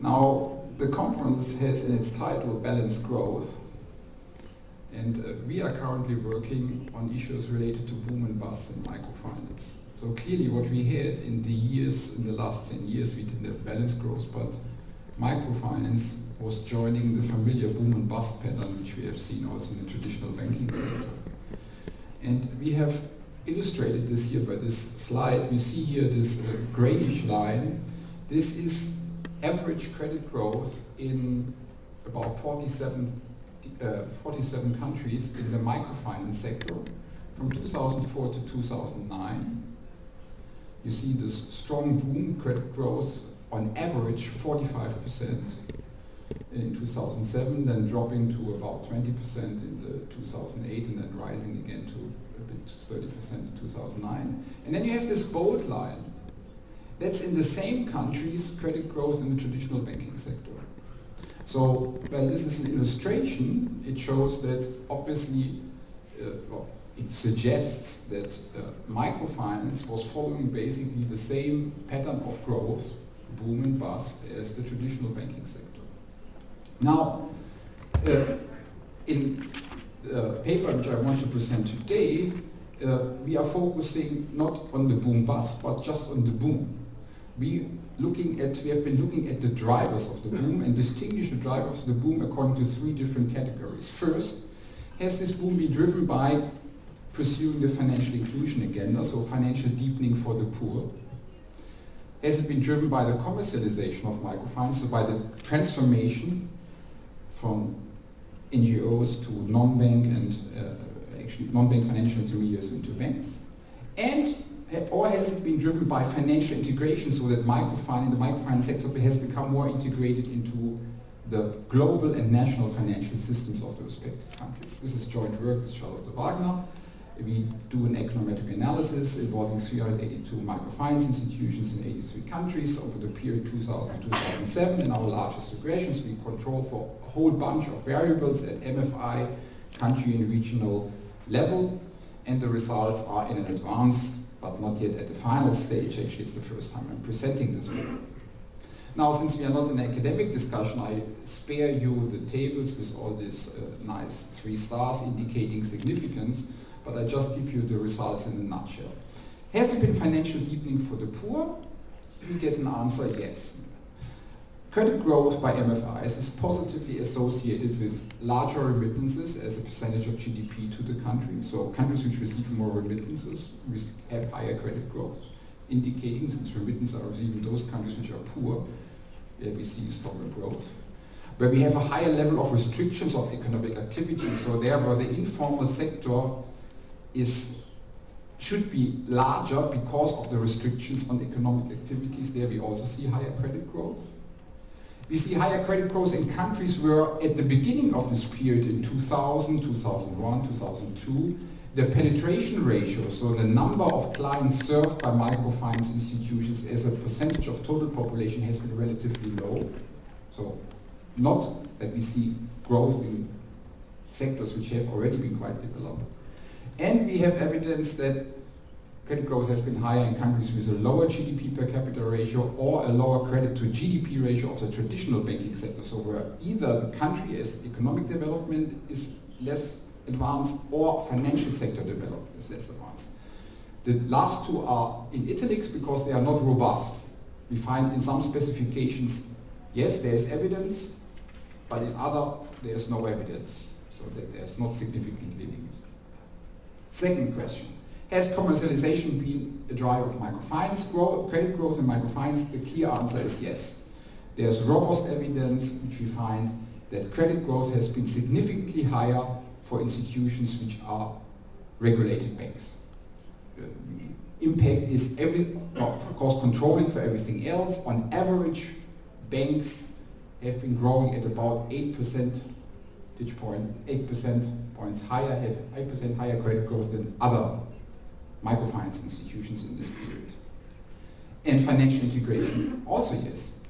Now, the conference has in its title Balanced Growth, and we are currently working on issues related to boom and bust and microfinance. So clearly what we had in the last 10 years, we didn't have balanced growth, but microfinance was joining the familiar boom and bust pattern which we have seen also in the traditional banking sector. And we have illustrated this here by this slide. We see here this grayish line. This is average credit growth in about 47 countries in the microfinance sector from 2004 to 2009. You see this strong boom, credit growth on average 45% in 2007, then dropping to about 20% in the 2008, and then rising again to a bit 30% in 2009. And then you have this bold line. That's in the same countries credit growth in the traditional banking sector. So, well, this is an illustration. It shows that obviously, it suggests that microfinance was following basically the same pattern of growth, boom and bust, as the traditional banking sector. Now, in the paper which I want to present today, we are focusing not on the boom-bust, but just on the boom. We have been looking at the drivers of the boom and distinguish the drivers of the boom according to three different categories. First, has this boom been driven by pursuing the financial inclusion agenda, so financial deepening for the poor? Has it been driven by the commercialization of microfinance, so by the transformation from NGOs to non-bank and actually non-bank financial intermediaries into banks? Or has it been driven by financial integration, so that the microfinance sector has become more integrated into the global and national financial systems of the respective countries? This is joint work with Charlotte Wagner. We do an econometric analysis involving 382 microfinance institutions in 83 countries over the period 2000 to 2007. In our largest regressions, we control for a whole bunch of variables at MFI, country and regional level, and the results are in an advanced but not yet at the final stage. Actually, it's the first time I'm presenting this work. Now, since we are not in an academic discussion, I spare you the tables with all these nice 3 stars indicating significance, but I just give you the results in a nutshell. Has there been financial deepening for the poor? You get an answer, yes. Credit growth by MFIs is positively associated with larger remittances as a percentage of GDP to the country. So countries which receive more remittances have higher credit growth, indicating, since remittances are received in those countries which are poor, that we see stronger growth. Where we have a higher level of restrictions of economic activity, so there where the informal sector should be larger because of the restrictions on economic activities, there we also see higher credit growth. We see higher credit growth in countries where at the beginning of this period in 2000, 2001, 2002, the penetration ratio, so the number of clients served by microfinance institutions as a percentage of total population, has been relatively low. So not that we see growth in sectors which have already been quite developed. And we have evidence that credit growth has been higher in countries with a lower GDP per capita ratio or a lower credit to GDP ratio of the traditional banking sector. So where either the country as economic development is less advanced or financial sector development is less advanced. The last two are in italics because they are not robust. We find in some specifications, yes, there is evidence, but in other, there is no evidence. So that there's not significantly linked. Second question. Has commercialization been a driver of microfinance growth, credit growth in microfinance? The clear answer is yes. There's robust evidence which we find that credit growth has been significantly higher for institutions which are regulated banks. Impact is of course controlling for everything else. On average, banks have been growing at about 8% points higher, have 8% higher credit growth than other microfinance institutions in this period. And financial integration, also yes.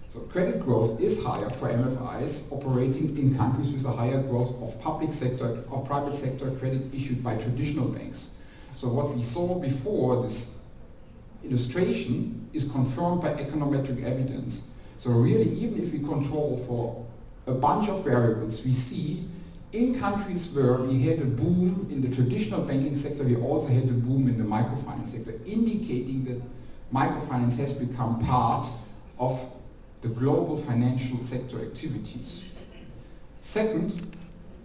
So credit growth is higher for MFIs operating in countries with a higher growth of public sector or private sector credit issued by traditional banks. So what we saw before, this illustration, is confirmed by econometric evidence. So really, even if we control for a bunch of variables, we see in countries where we had a boom in the traditional banking sector, we also had a boom in the microfinance sector, indicating that microfinance has become part of the global financial sector activities. Second,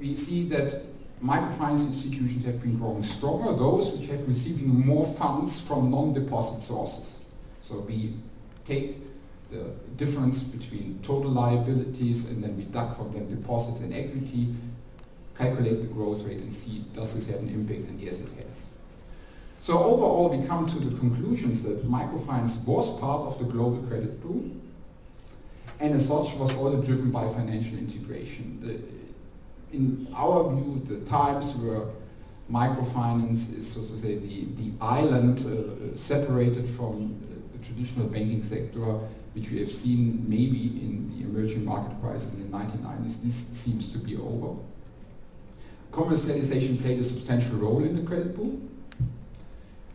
we see that microfinance institutions have been growing stronger, those which have receiving more funds from non-deposit sources. So we take the difference between total liabilities and then we deduct from them deposits and equity, calculate the growth rate and see does this have an impact, and yes it has. So overall we come to the conclusions that microfinance was part of the global credit boom and as such was also driven by financial integration. In our view, the times where microfinance is, so to say, the island separated from the traditional banking sector, which we have seen maybe in the emerging market crisis in the 1990s, this seems to be over. Commercialization played a substantial role in the credit boom,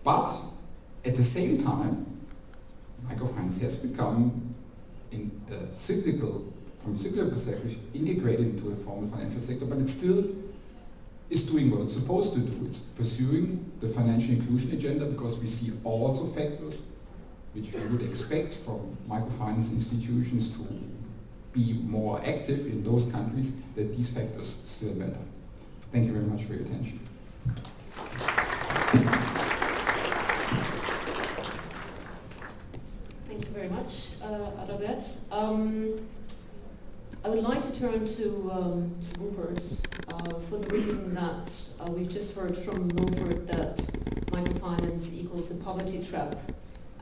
but at the same time, microfinance has become, from a cyclical perspective, integrated into the formal financial sector, but it still is doing what it's supposed to do. It's pursuing the financial inclusion agenda because we see also factors which we would expect from microfinance institutions to be more active in those countries, that these factors still matter. Thank you very much for your attention. Thank you very much, Adalbert. I would like to turn to Rupert for the reason that we've just heard from Milford that microfinance equals a poverty trap,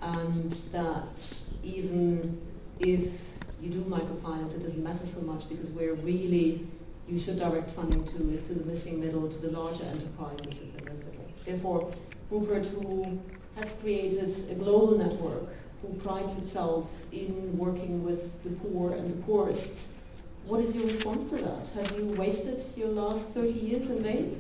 and that even if you do microfinance, it doesn't matter so much because where really you should direct funding to is to the missing middle, to the larger enterprises, etc., etc. Therefore, Rupert, who has created a global network, who prides itself in working with the poor and the poorest, what is your response to that? Have you wasted your last 30 years in vain?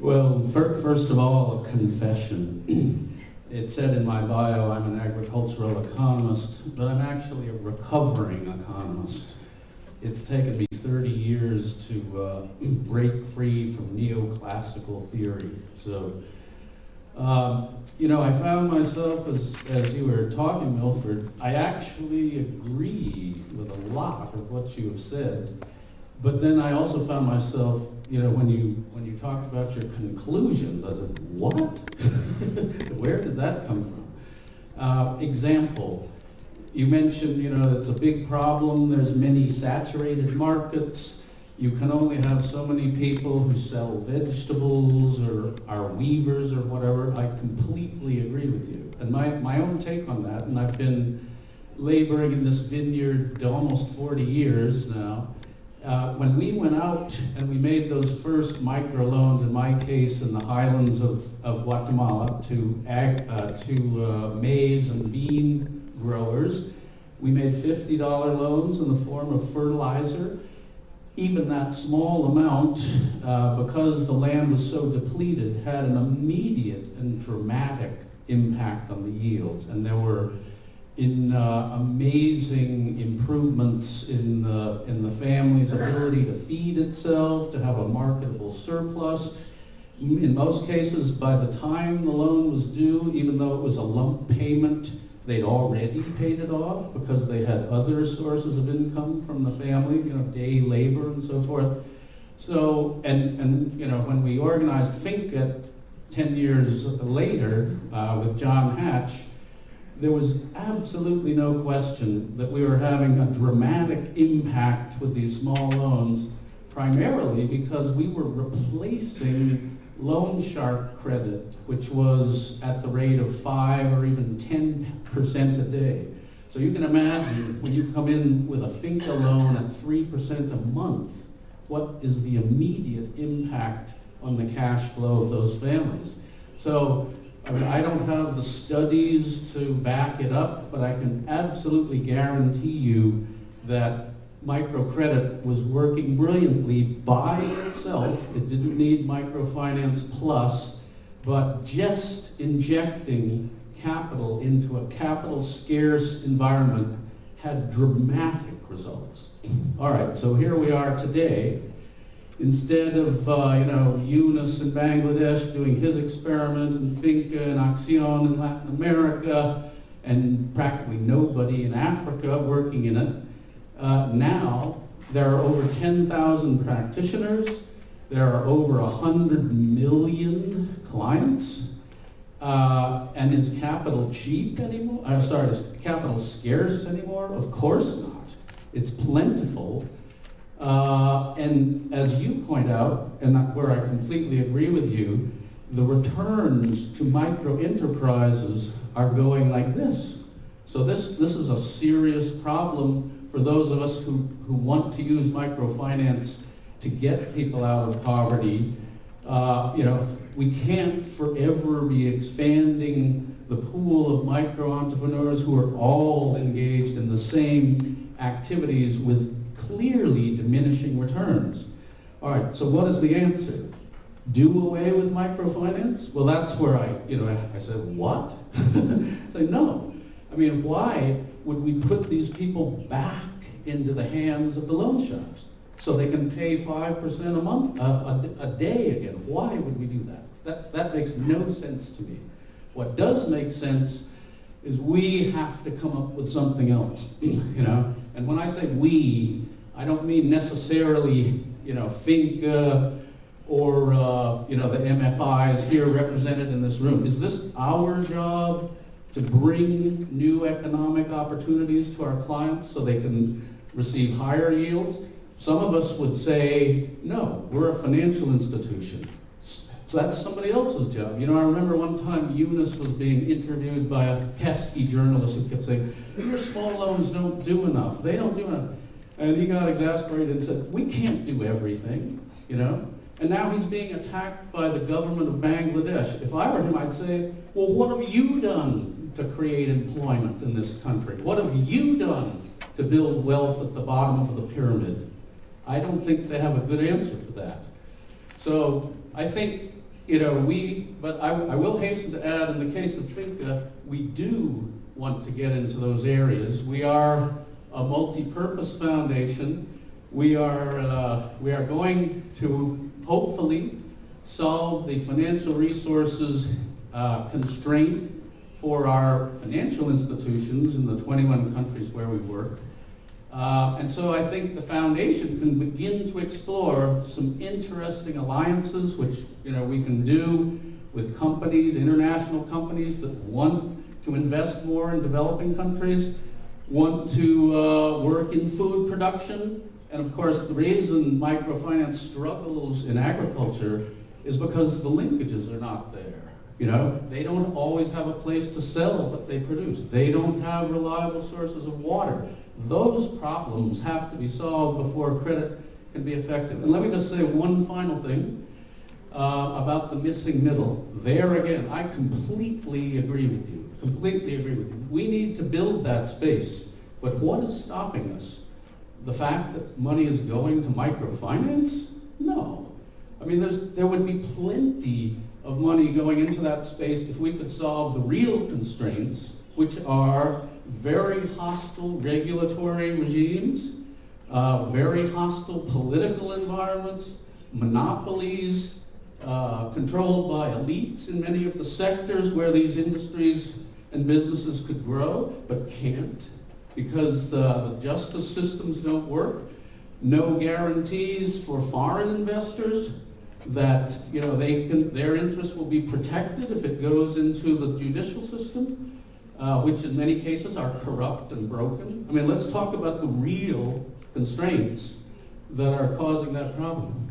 Well, first of all, a confession. It said in my bio I'm an agricultural economist, but I'm actually a recovering economist. It's taken me 30 years to break free from neoclassical theory. So, I found myself, as you were talking, Milford, I actually agree with a lot of what you have said, but then I also found myself, when you talked about your conclusions, I said, what? Where did that come from? Example, you mentioned, it's a big problem, there's many saturated markets, you can only have so many people who sell vegetables or are weavers or whatever. I completely agree with you. And my own take on that, and I've been laboring in this vineyard almost 40 years now, when we went out and we made those first microloans, in my case in the highlands of Guatemala, to maize and bean growers, we made $50 loans in the form of fertilizer. Even that small amount, because the land was so depleted, had an immediate and dramatic impact on the yields. And there were amazing improvements in the family's ability to feed itself, to have a marketable surplus. In most cases, by the time the loan was due, even though it was a lump payment, they'd already paid it off because they had other sources of income from the family, day labor and so forth. So, and when we organized FINCA 10 years later with John Hatch, there was absolutely no question that we were having a dramatic impact with these small loans, primarily because we were replacing loan shark credit, which was at the rate of 5 or even 10% a day. So you can imagine when you come in with a FINCA loan at 3% a month, what is the immediate impact on the cash flow of those families? So I don't have the studies to back it up, but I can absolutely guarantee you that microcredit was working brilliantly by itself. It didn't need microfinance plus, but just injecting capital into a capital scarce environment had dramatic results. All right, so here we are today. Instead of Yunus in Bangladesh doing his experiment, and FINCA and Acción in Latin America, and practically nobody in Africa working in it, now there are over 10,000 practitioners, there are over 100 million clients, and is capital cheap anymore? Is capital scarce anymore? Of course not. It's plentiful. And as you point out, and where I completely agree with you, the returns to micro enterprises are going like this. So this is a serious problem for those of us who want to use microfinance to get people out of poverty. We can't forever be expanding the pool of micro entrepreneurs who are all engaged in the same activities with clearly diminishing returns. All right, so what is the answer? Do away with microfinance? Well, that's where I said, what? I said, no. I mean, why would we put these people back into the hands of the loan sharks so they can pay 5% a month, a day again? Why would we do that? That makes no sense to me. What does make sense is we have to come up with something else, And when I say we, I don't mean necessarily, FINCA or, the MFIs here represented in this room. Is this our job to bring new economic opportunities to our clients so they can receive higher yields? Some of us would say, no, we're a financial institution. So that's somebody else's job. I remember one time Yunus was being interviewed by a pesky journalist who kept saying, your small loans don't do enough. They don't do enough. And he got exasperated and said, we can't do everything, And now he's being attacked by the government of Bangladesh. If I were him, I'd say, well, what have you done to create employment in this country? What have you done to build wealth at the bottom of the pyramid? I don't think they have a good answer for that. So I think, but I will hasten to add, in the case of FINCA, we do want to get into those areas. We are a multi-purpose foundation. We are going to hopefully solve the financial resources constraint for our financial institutions in the 21 countries where we work. And so I think the foundation can begin to explore some interesting alliances, which we can do with companies, international companies that want to invest more in developing countries, want to work in food production. And of course, the reason microfinance struggles in agriculture is because the linkages are not there. They don't always have a place to sell what they produce. They don't have reliable sources of water. Those problems have to be solved before credit can be effective. And let me just say one final thing about the missing middle. There again, I completely agree with you. Completely agree with you. We need to build that space. But what is stopping us? The fact that money is going to microfinance? No. I mean, there would be plenty of money going into that space if we could solve the real constraints, which are very hostile regulatory regimes, very hostile political environments, monopolies controlled by elites in many of the sectors where these industries and businesses could grow, but can't because the justice systems don't work. No guarantees for foreign investors that their interests will be protected if it goes into the judicial system, which in many cases are corrupt and broken. I mean, let's talk about the real constraints that are causing that problem.